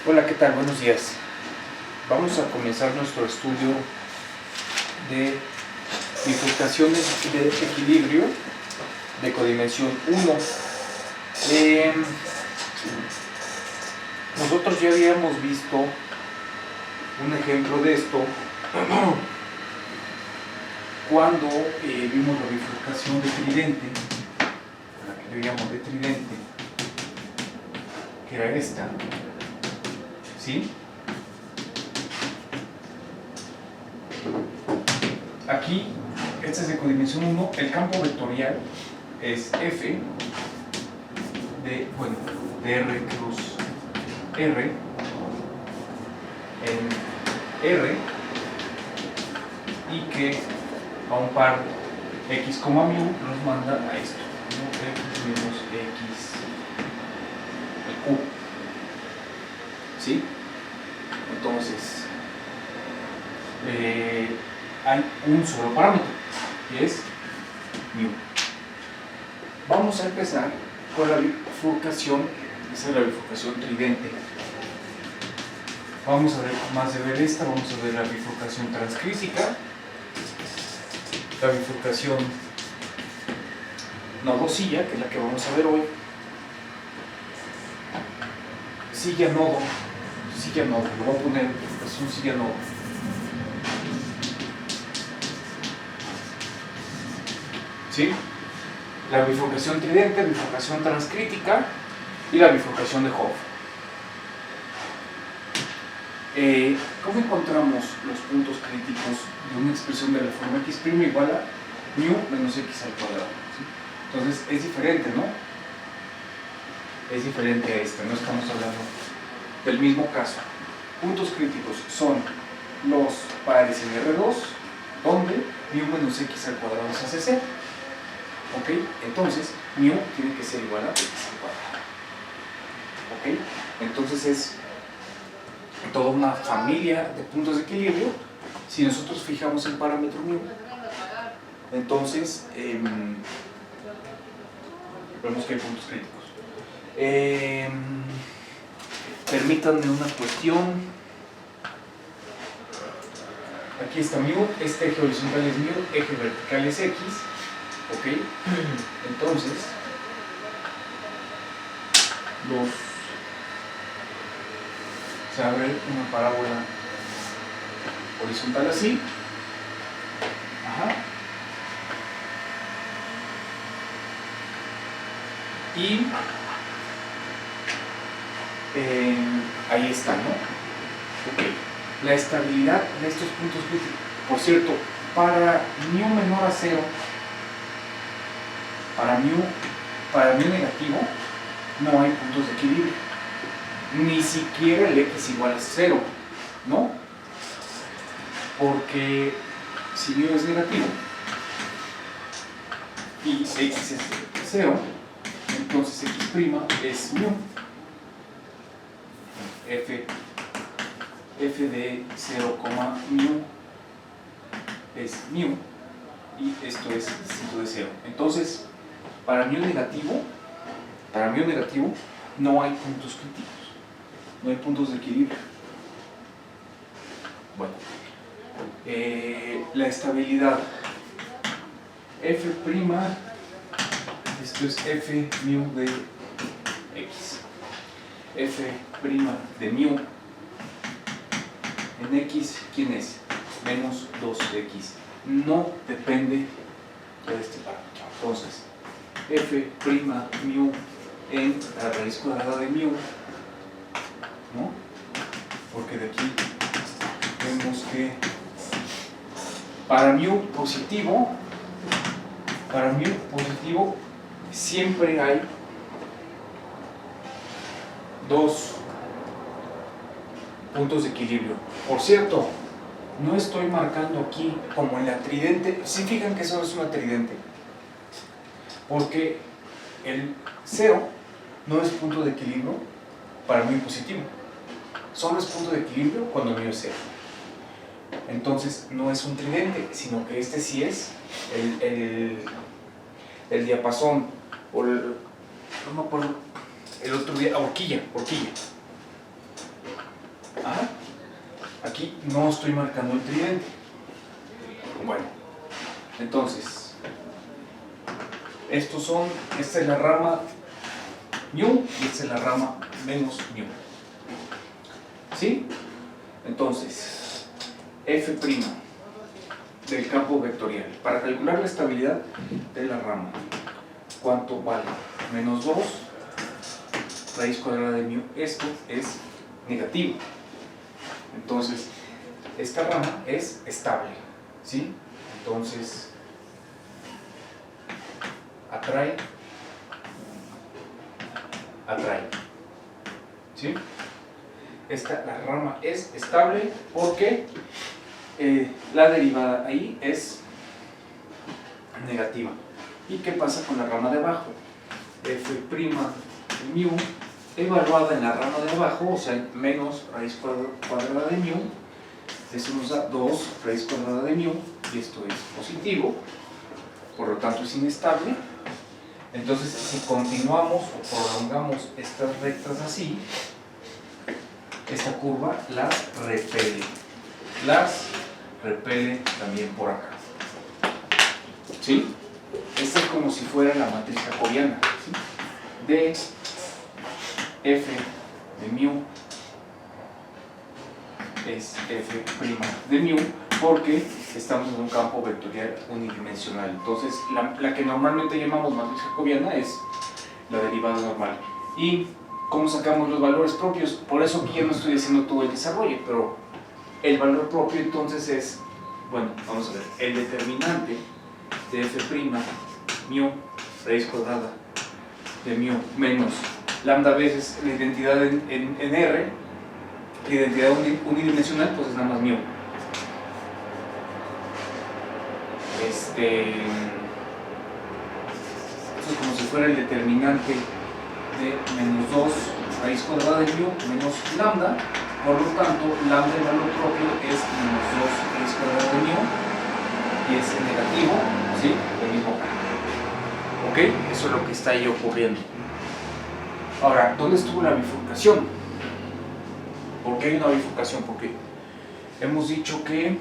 Hola, ¿qué tal? Buenos días. Vamos a comenzar nuestro estudio de bifurcaciones de equilibrio de codimensión 1. Nosotros ya habíamos visto un ejemplo de esto cuando vimos la bifurcación de tridente, la que yo llamo de tridente, que era esta, ¿sí? Aquí, esta es de codimensión 1, el campo vectorial es F de R cruz R en R, y que a un par X, mu nos manda a esto, ¿no? X menos X y Q, ¿sí? Entonces, hay un solo parámetro, que es mu. Vamos a empezar con la bifurcación, esa es la bifurcación tridente. Vamos a ver, más de ver esta, vamos a ver la bifurcación transcrítica, la bifurcación nodo-silla, que es la que vamos a ver hoy, silla-nodo, lo voy a poner bifurcación silla-nodo. ¿Sí? La bifurcación tridente, bifurcación transcrítica y la bifurcación de Hopf. ¿Cómo encontramos los puntos críticos de una expresión de la forma x' igual a mu menos x al cuadrado? ¿Sí? Entonces es diferente, ¿no? Es diferente a esta, no estamos hablando del mismo caso. Puntos críticos son los pares en R2, donde mu menos x al cuadrado se hace 0. ¿Ok? Entonces, mu tiene que ser igual a x al cuadrado. ¿Ok? Entonces es toda una familia de puntos de equilibrio. Si nosotros fijamos el parámetro mu, entonces vemos que hay puntos críticos. Permítanme una cuestión. Aquí está mu, este eje horizontal es mu, eje vertical es x. ¿Ok? Entonces, se abre una parábola horizontal así. Ajá. Y ahí está, ¿no? Ok. La estabilidad de estos puntos críticos. Por cierto, para mu menor a 0, para mu negativo, no hay puntos de equilibrio. Ni siquiera el x igual a 0, ¿no? Porque si mu es negativo y x es 0, entonces x' es mu. F de 0, mu es mu, y esto es distinto de 0. Entonces, para mu negativo no hay puntos críticos, no hay puntos de equilibrio. Bueno, la estabilidad F', esto es F mu de x. F' de mu en x, ¿quién es? Menos 2x. No depende de este parámetro. Entonces, F' mu en la raíz cuadrada de mu, ¿no? Porque de aquí vemos que para mu positivo siempre hay dos puntos de equilibrio. Por cierto, no estoy marcando aquí como en la tridente. Si fijan que eso es una tridente, porque el 0 no es punto de equilibrio para mu positivo, solo es punto de equilibrio cuando mu es 0. Entonces no es un tridente, sino que este sí es el diapasón, o no me acuerdo, el otro día, horquilla. aquí no estoy marcando el tridente. Bueno, entonces, esta es la rama mu y esta es la rama menos mu. ¿Sí? Entonces, f' del campo vectorial. Para calcular la estabilidad de la rama, ¿cuánto vale? Menos 2 raíz cuadrada de mu. Esto es negativo. Entonces, esta rama es estable. ¿Sí? Entonces, atrae. ¿Sí? La rama es estable porque la derivada ahí es negativa. ¿Y qué pasa con la rama de abajo? F' mu evaluada en la rama de abajo, o sea, menos raíz cuadrada de mu, eso nos da 2 raíz cuadrada de mu, y esto es positivo, por lo tanto es inestable. Entonces, si continuamos o prolongamos estas rectas así, esta curva las repele también por acá. ¿Sí? Esta es como si fuera la matriz jacobiana, ¿sí? De f de mu es f' de mu, porque estamos en un campo vectorial unidimensional. Entonces, la que normalmente llamamos matriz jacobiana es la derivada normal. ¿Y cómo sacamos los valores propios? Por eso aquí ya no estoy haciendo todo el desarrollo, pero el valor propio entonces es, bueno, vamos a ver, el determinante de f' mu raíz cuadrada de mu menos lambda veces la identidad en R, la identidad unidimensional, pues es nada más mu. Esto es como si fuera el determinante de menos 2 raíz cuadrada de mu menos lambda. Por lo tanto, lambda, el valor propio, es menos 2 raíz cuadrada de mu y es negativo, ¿sí? Lo mismo acá. ¿Ok? Eso es lo que está ahí ocurriendo. Ahora, ¿dónde estuvo la bifurcación? ¿Por qué hay una bifurcación? Porque hemos dicho que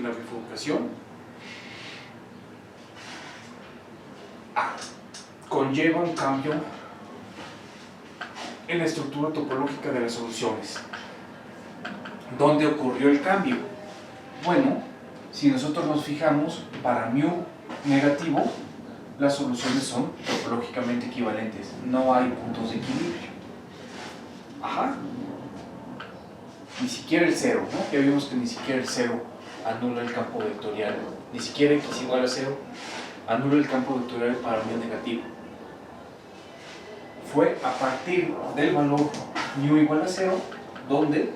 la bifurcación conlleva un cambio en la estructura topológica de las soluciones. ¿Dónde ocurrió el cambio? Bueno, si nosotros nos fijamos, para mu negativo, las soluciones son topológicamente equivalentes. No hay puntos de equilibrio. Ajá. Ni siquiera el cero, ¿no? Ya vimos que ni siquiera el cero anula el campo vectorial. Ni siquiera x igual a 0 anula el campo vectorial para mu negativo. Fue a partir del valor mu igual a 0 donde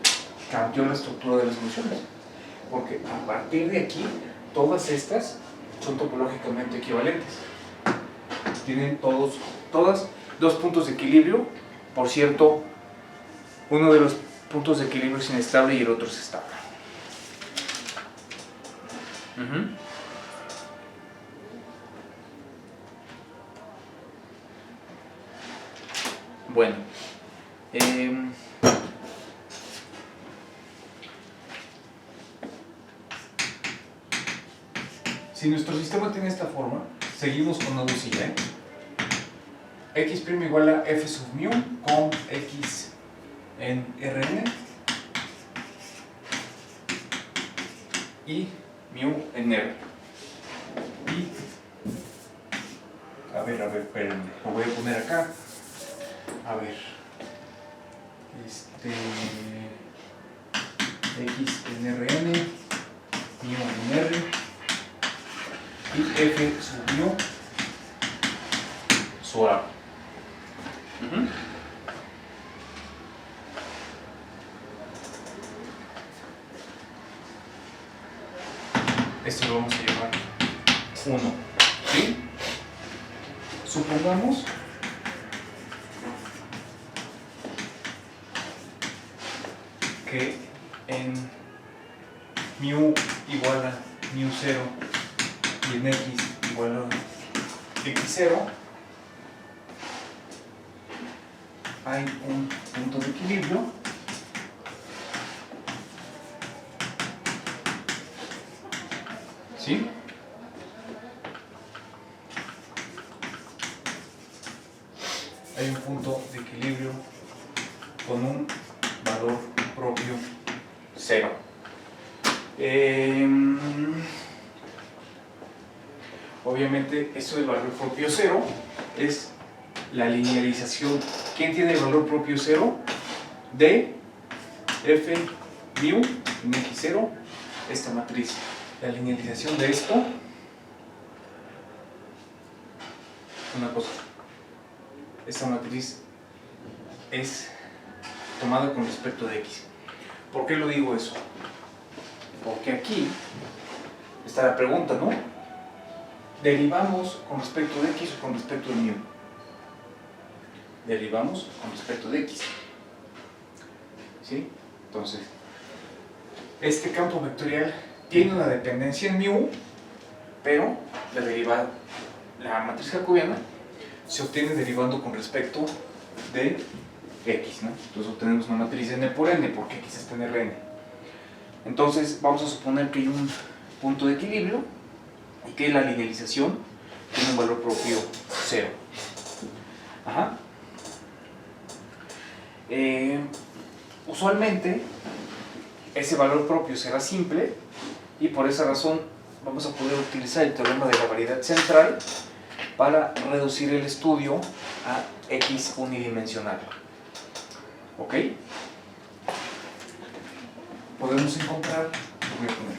cambió la estructura de las soluciones. Porque a partir de aquí, todas estas son topológicamente equivalentes. Tienen todas dos puntos de equilibrio. Por cierto, uno de los puntos de equilibrio es inestable y el otro es estable. Bueno, si nuestro sistema tiene esta forma, seguimos con nodo silla, x' igual a f sub mu con x en Rn y mu en R. Y, a ver, espérenme, lo voy a poner acá. A ver, x en Rn, mu en R y f sub mu suave. Esto lo vamos a llamar 1, ¿sí? Supongamos que en mu igual a mu 0 y en x igual a x0, hay un punto de equilibrio ¿sí? Hay un punto de equilibrio con un valor propio 0. Obviamente, esto del valor propio 0 es la linealización. ¿Quién tiene el valor propio 0? De f mu en x0, esta matriz. La linealización de esto, una cosa, esta matriz es tomada con respecto de x. ¿Por qué lo digo eso? Porque aquí está la pregunta, ¿no? ¿Derivamos con respecto de x o con respecto de mu? Derivamos con respecto de x. ¿Sí? Entonces, este campo vectorial tiene una dependencia en mu, pero la derivada, la matriz jacobiana, se obtiene derivando con respecto de x, ¿no? Entonces obtenemos una matriz n por n, porque x está en Rn. Entonces vamos a suponer que hay un punto de equilibrio y que la linealización tiene un valor propio 0. Ajá. Usualmente ese valor propio será simple y por esa razón vamos a poder utilizar el teorema de la variedad central para reducir el estudio a x unidimensional. ¿Ok? Podemos encontrar, voy a poner,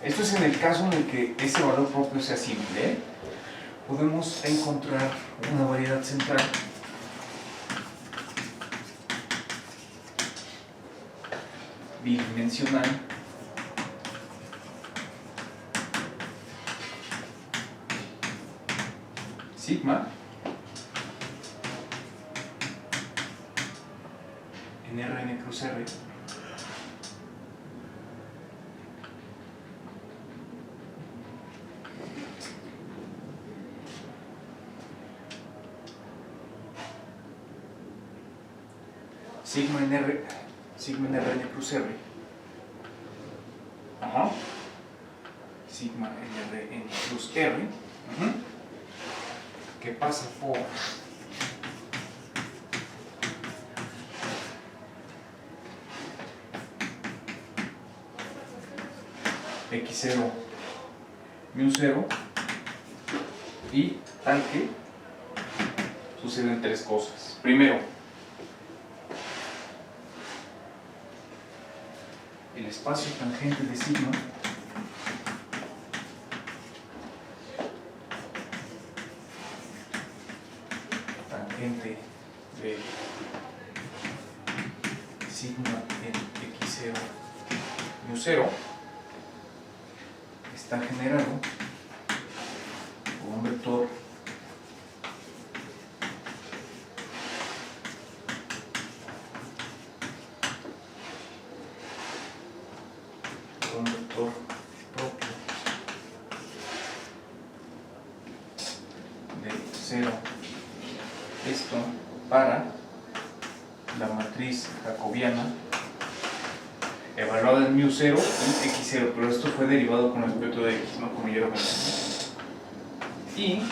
esto es en el caso en el que ese valor propio sea simple, ¿eh? Podemos encontrar una variedad central bidimensional sigma en Rn cruz R sigma en Rn cruz R, ajá, sigma en Rn cruz R, que pasa por x0 mu0 y tal que suceden tres cosas. Primero, el espacio tangente de sigma tangente de sigma en x0 mu0 está generado por un vector propio de 0. Esto para la matriz jacobiana evaluada en mu0 y x0, pero esto fue derivado con respecto de x, ¿no? Como ya lo mencioné. Y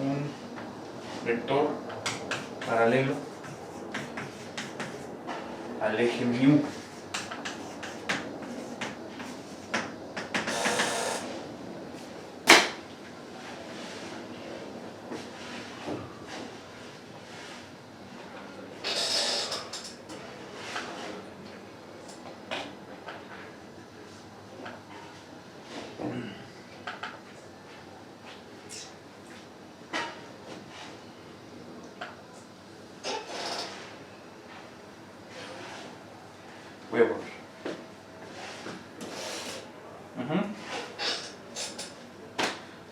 un vector paralelo al eje mu. Voy a volver.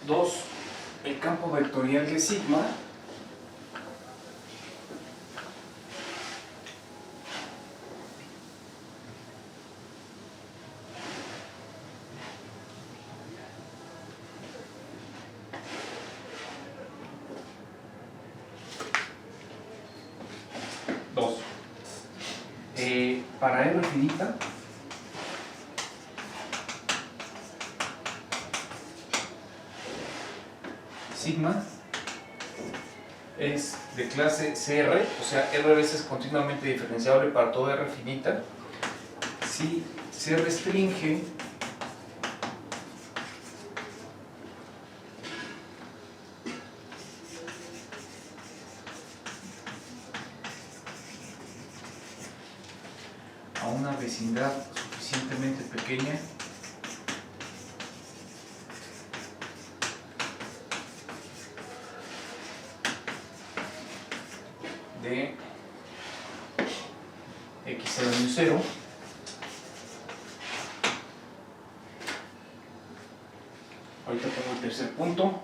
Dos, el campo vectorial de sigma para R finita, sigma es de clase CR, o sea, R veces continuamente diferenciable para toda R finita, si se restringe a una vecindad suficientemente pequeña de x0 menos 0, ahorita pongo el tercer punto.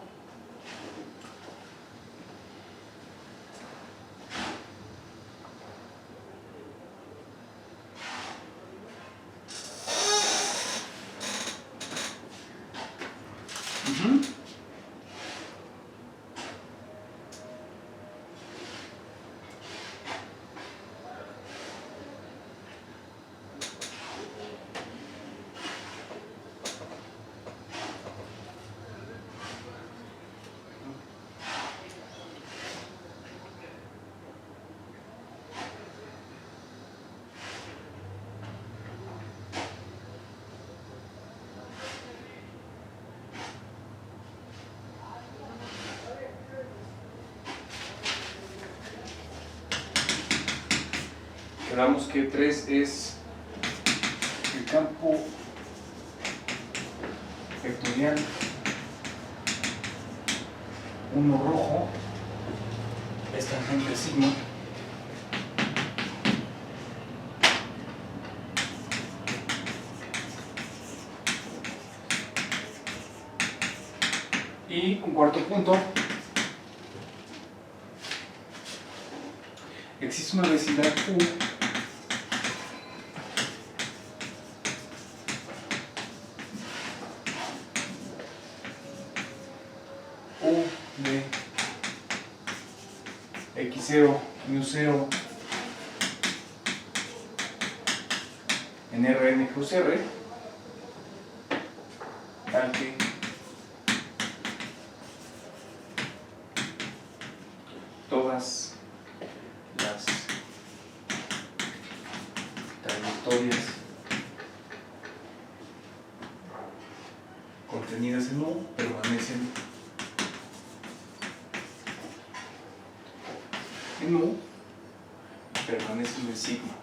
Quedamos que 3 es el campo vectorial 1 rojo, es tangente sigma, y un cuarto punto, existe una vecindad U de x0, μ0 en Rn cruz R, tal que todas las trayectorias contenidas en U permanecen en U, permanecen en sigma.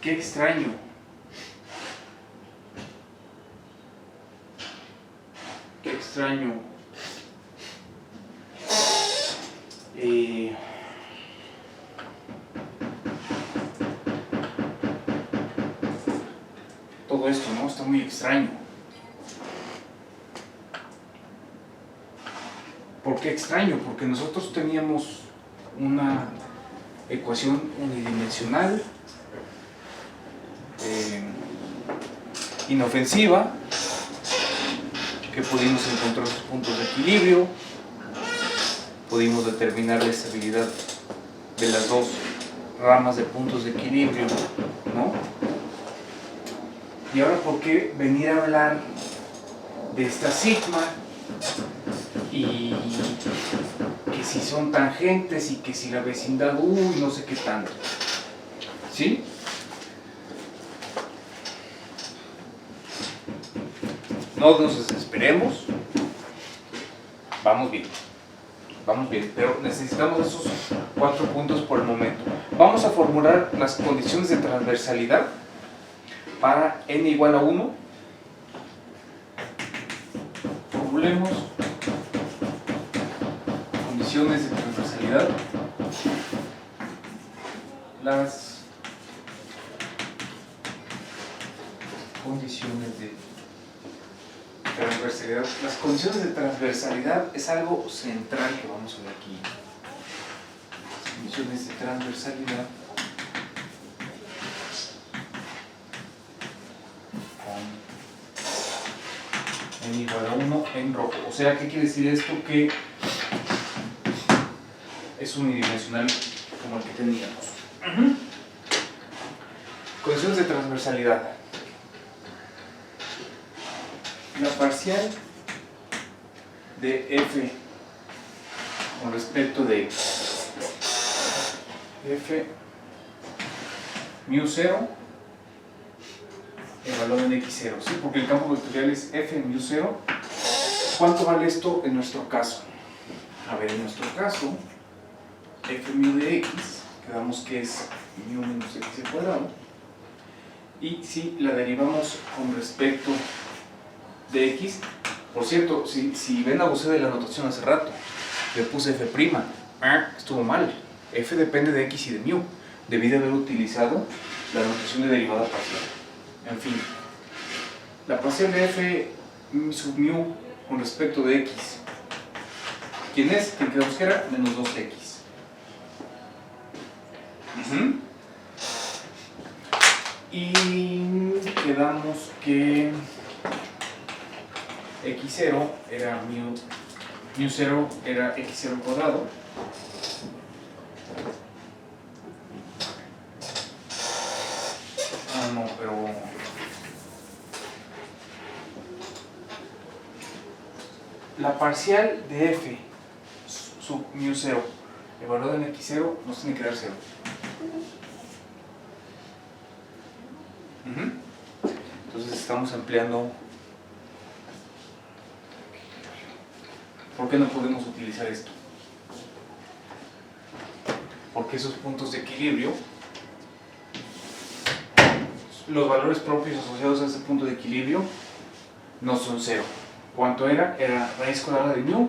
Qué extraño. Qué extraño. Todo esto, ¿no? Está muy extraño. ¿Por qué extraño? Porque nosotros teníamos una ecuación unidimensional, inofensiva, que pudimos encontrar sus puntos de equilibrio, pudimos determinar la estabilidad de las dos ramas de puntos de equilibrio, ¿no? Y ahora, ¿por qué venir a hablar de esta sigma y que si son tangentes y que si la vecindad U y no sé qué tanto? ¿Sí? No nos desesperemos, vamos bien, pero necesitamos esos 4 puntos por el momento. Vamos a formular las condiciones de transversalidad para n igual a 1. Formulemos condiciones de transversalidad, las condiciones de transversalidad. Las condiciones de transversalidad es algo central que vamos a ver aquí. Las condiciones de transversalidad con n igual a 1 en rojo. O sea, ¿qué quiere decir esto? Que es unidimensional como el que teníamos. Condiciones de transversalidad. La parcial de f con respecto de f mu 0 evaluado en x0, ¿sí? Porque el campo vectorial es f mu 0. ¿Cuánto vale esto en nuestro caso? A ver, en nuestro caso, f mu de x, quedamos que es mu menos x al cuadrado, y si la derivamos con respecto de x, por cierto, si ven abusé de la notación hace rato, le puse f', estuvo mal, f depende de x y de mu, debí de haber utilizado la notación de derivada parcial. En fin, la parcial de f sub mu con respecto de x, ¿quién es? Que quedamos que era menos 2x. Y quedamos que x0 era mu 0 era x0 al cuadrado. No, pero la parcial de f sub mu 0 evaluada en x0 nos tiene que dar 0. Entonces estamos empleando. ¿Por qué no podemos utilizar esto? Porque esos puntos de equilibrio, los valores propios asociados a ese punto de equilibrio no son 0. ¿Cuánto era? Era raíz cuadrada de mu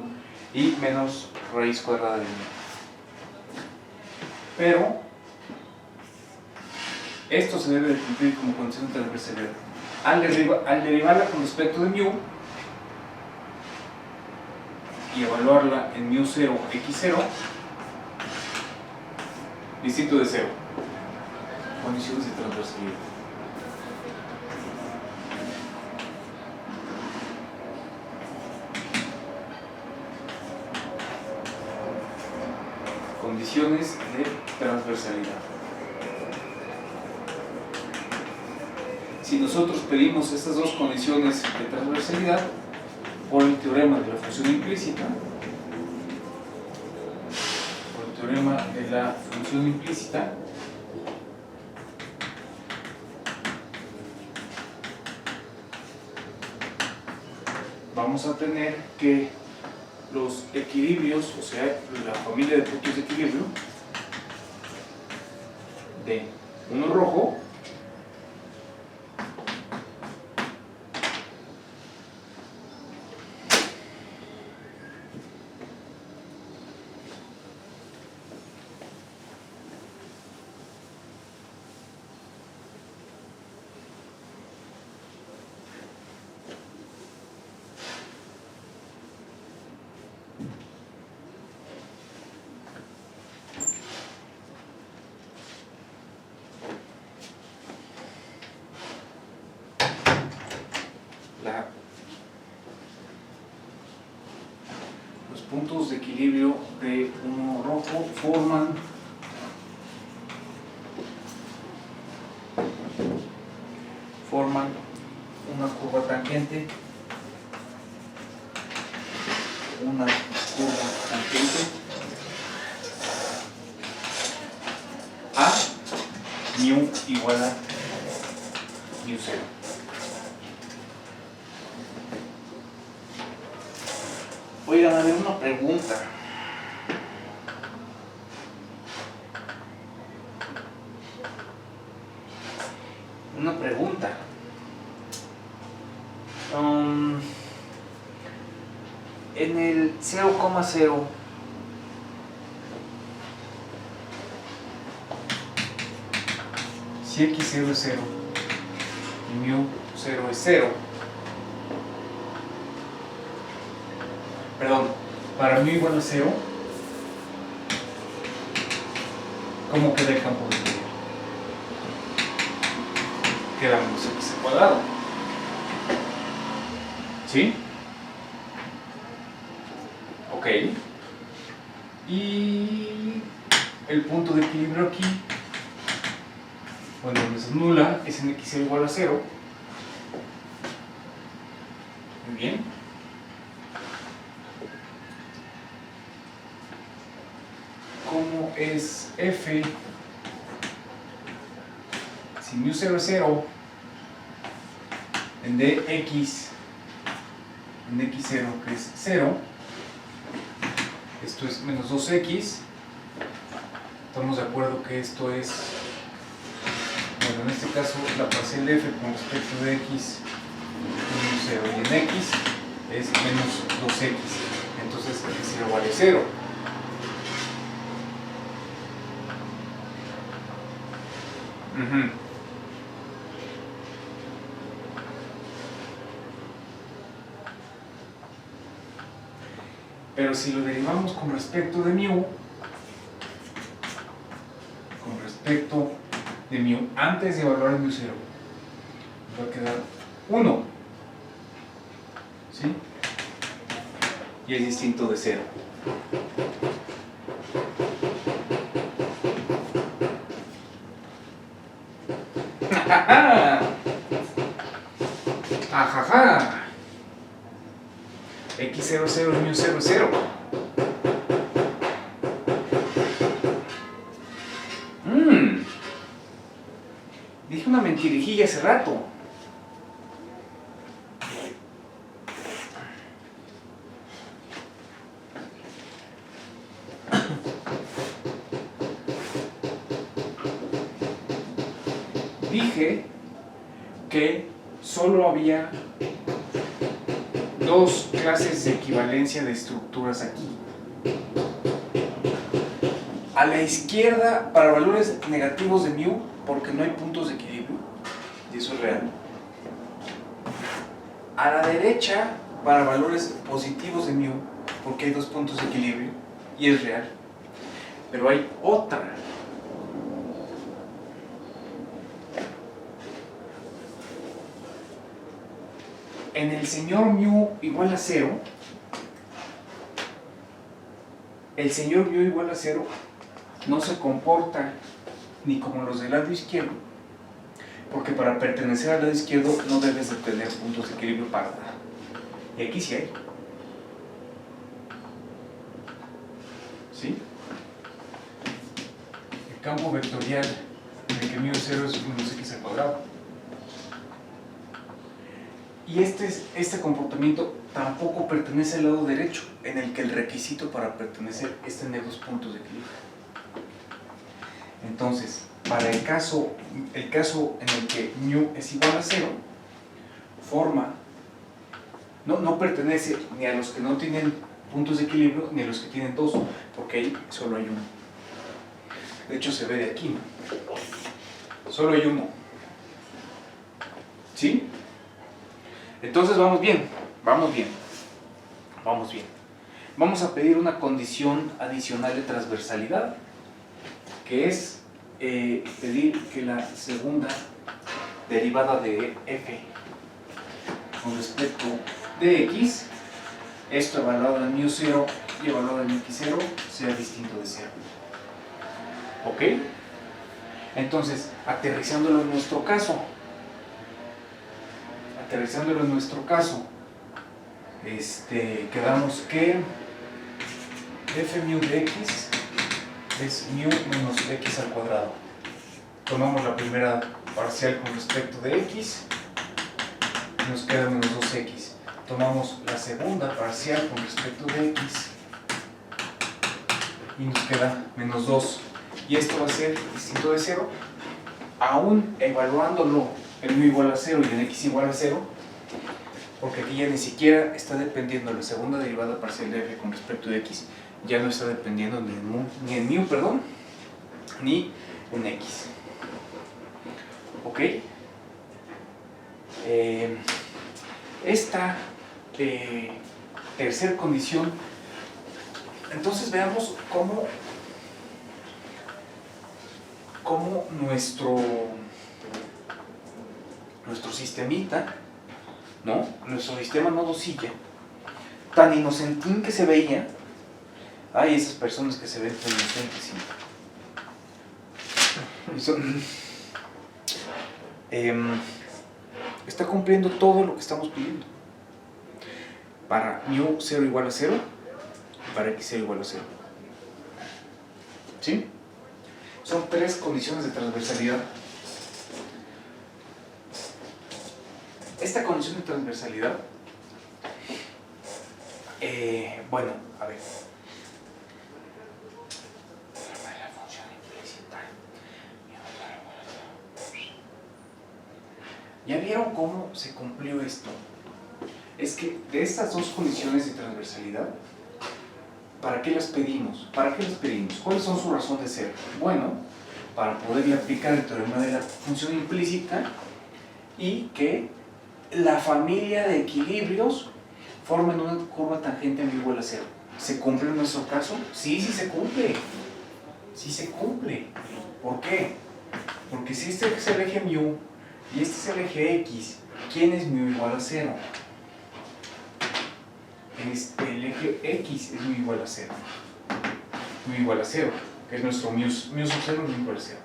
y menos raíz cuadrada de mu. Pero esto se debe de cumplir como condición de transversalidad. Al derivarla con respecto de mu y evaluarla en mu 0, x0, distinto de 0. Condiciones de transversalidad. Condiciones de transversalidad. Si nosotros pedimos estas dos condiciones de transversalidad por el teorema de la función implícita, vamos a tener que los equilibrios, o sea, la familia de puntos de equilibrio de uno rojo los puntos de equilibrio de uno rojo forman una curva tangente, a mu igual a mu 0. Oigan, a ver, una pregunta. En el 0,0 si x0 es 0 y mu 0 es 0, perdón, para mu igual a 0, ¿Cómo queda el campo vectorial? Queda menos x al cuadrado. ¿Sí? Ok. Y el punto de equilibrio aquí, bueno, donde se nula, es en x igual a 0. Muy bien. ¿Cómo es f? Si mu 0 es 0, en dx, en x0 que es 0, esto es menos 2x, estamos de acuerdo que esto es, bueno, en este caso la parcial de f con respecto de x menos 0 y en x es menos 2x, entonces x0 vale 0. Pero si lo derivamos con respecto de mu, antes de evaluar el mu 0, va a quedar 1. ¿Sí? Y es distinto de 0. ¡Ajaja! ¡Ajaja! X0 es 0 y mu 0 es 0. Dije una mentirijilla hace rato. Dije que solo había dos clases de equivalencia de estructuras aquí. A la izquierda para valores negativos de mu, porque no hay puntos de equilibrio, y eso es real. A la derecha para valores positivos de mu, porque hay dos puntos de equilibrio, y es real. Pero hay otra. En el señor mu igual a 0, el señor mu igual a 0 no se comporta ni como los del lado izquierdo, porque para pertenecer al lado izquierdo no debes de tener puntos de equilibrio para nada. Y aquí sí hay. ¿Sí? El campo vectorial de que mu es 0 es menos x al cuadrado. Y este comportamiento tampoco pertenece al lado derecho, en el que el requisito para pertenecer es tener dos puntos de equilibrio. Entonces, para el caso en el que mu es igual a 0, no pertenece ni a los que no tienen puntos de equilibrio ni a los que tienen dos, porque ahí solo hay uno. De hecho, se ve de aquí, ¿no? Solo hay uno. ¿Sí? Entonces vamos bien. Vamos a pedir una condición adicional de transversalidad, que es pedir que la segunda derivada de f con respecto de x, esto evaluado en mu 0 y evaluado en x0, sea distinto de 0. ¿Ok? Entonces, aterrizándolo en nuestro caso, quedamos que f mu de x es mu menos x al cuadrado. Tomamos la primera parcial con respecto de x, nos queda menos 2x. Tomamos la segunda parcial con respecto de x y nos queda menos 2. Y esto va a ser distinto de 0, aún evaluándolo en mu igual a 0 y en x igual a 0, porque aquí ya ni siquiera está dependiendo la segunda derivada parcial de f con respecto de x, ya no está dependiendo ni en mu, ni en x. ¿Ok? Esta tercera condición, entonces veamos cómo cómo nuestro sistemita, ¿no? Nuestro sistema nodosilla, tan inocentín que se veía, hay esas personas que se ven tan inocentes está cumpliendo todo lo que estamos pidiendo. Para μ 0 igual a 0, para x 0 igual a 0. ¿Sí? Son 3 condiciones de transversalidad. Esta condición de transversalidad, bueno, a ver. ¿Ya vieron cómo se cumplió esto? Es que de estas dos condiciones de transversalidad, ¿para qué las pedimos? ¿Para qué las pedimos? ¿Cuáles son su razón de ser? Bueno, para poderle aplicar el teorema de la función implícita y que la familia de equilibrios formen una curva tangente a μ igual a 0. ¿Se cumple en nuestro caso? Sí, sí se cumple. Sí se cumple. ¿Por qué? Porque si este es el eje μ y este es el eje x, ¿quién es μ igual a 0? El eje x es μ igual a 0. μ igual a 0, que es nuestro μ sub 0 μ igual a 0.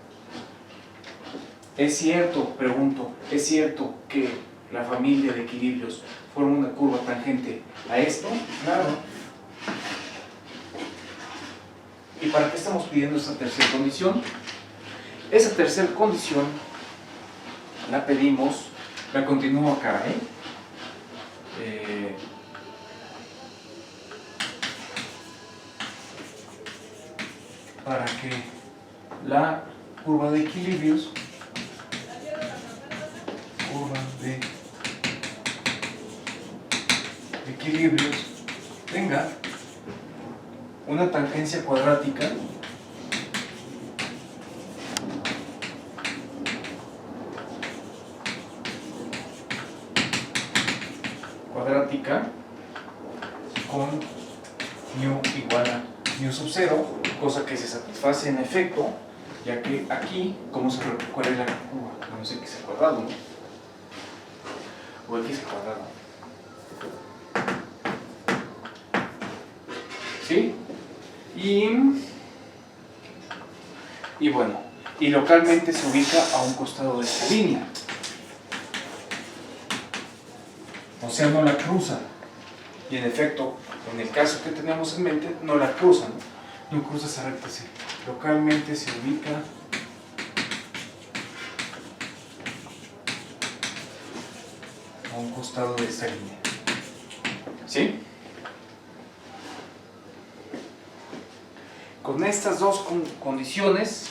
¿Es cierto, pregunto, es cierto que la familia de equilibrios forma una curva tangente a esto? Claro. ¿Y para qué estamos pidiendo esta tercera condición? Esa tercera condición la pedimos, la continúo acá, para que la curva de equilibrios tenga una tangencia cuadrática con μ igual a μ sub 0, cosa que se satisface en efecto, ya que aquí, ¿cuál es la curva? No sé, x al cuadrado, ¿no? O x al cuadrado. ¿Sí? Y bueno, y localmente se ubica a un costado de esta línea. O sea, no la cruza. Y en efecto, en el caso que tenemos en mente, no la cruza, ¿no? No cruza esa recta, sí. Localmente se ubica a un costado de esta línea. ¿Sí? Con estas dos condiciones